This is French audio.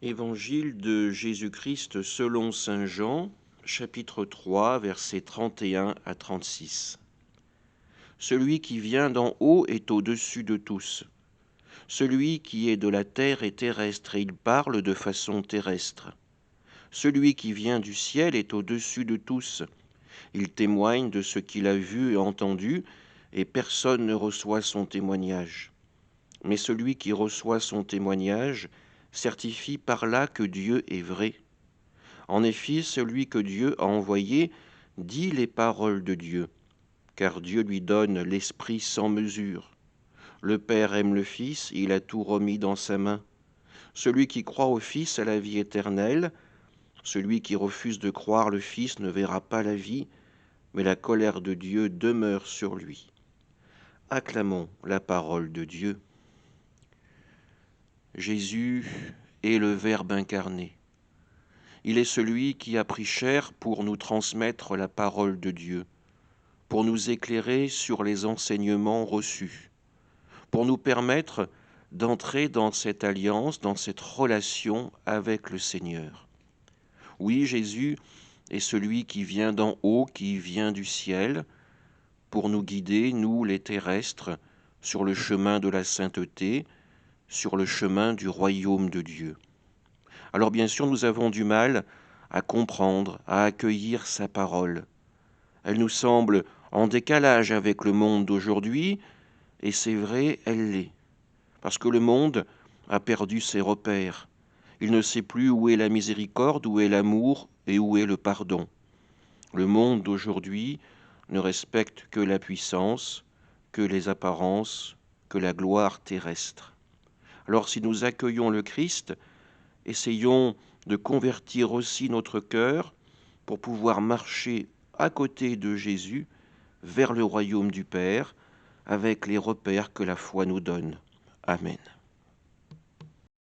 Évangile de Jésus-Christ selon saint Jean, chapitre 3, versets 31 à 36. Celui qui vient d'en haut est au-dessus de tous. Celui qui est de la terre est terrestre et il parle de façon terrestre. Celui qui vient du ciel est au-dessus de tous. Il témoigne de ce qu'il a vu et entendu, et personne ne reçoit son témoignage. Mais celui qui reçoit son témoignage certifie par là que Dieu est vrai. En effet, celui que Dieu a envoyé dit les paroles de Dieu, car Dieu lui donne l'Esprit sans mesure. Le Père aime le Fils, il a tout remis dans sa main. Celui qui croit au Fils a la vie éternelle. Celui qui refuse de croire le Fils ne verra pas la vie, mais la colère de Dieu demeure sur lui. Acclamons la parole de Dieu. Jésus est le Verbe incarné. Il est celui qui a pris chair pour nous transmettre la parole de Dieu, pour nous éclairer sur les enseignements reçus, pour nous permettre d'entrer dans cette alliance, dans cette relation avec le Seigneur. Oui, Jésus est celui qui vient d'en haut, qui vient du ciel, pour nous guider, nous les terrestres, sur le chemin de la sainteté, sur le chemin du royaume de Dieu. Alors bien sûr, nous avons du mal à comprendre, à accueillir sa parole. Elle nous semble en décalage avec le monde d'aujourd'hui, et c'est vrai, elle l'est. Parce que le monde a perdu ses repères. Il ne sait plus où est la miséricorde, où est l'amour et où est le pardon. Le monde d'aujourd'hui ne respecte que la puissance, que les apparences, que la gloire terrestre. Alors si nous accueillons le Christ, essayons de convertir aussi notre cœur pour pouvoir marcher à côté de Jésus vers le royaume du Père avec les repères que la foi nous donne. Amen.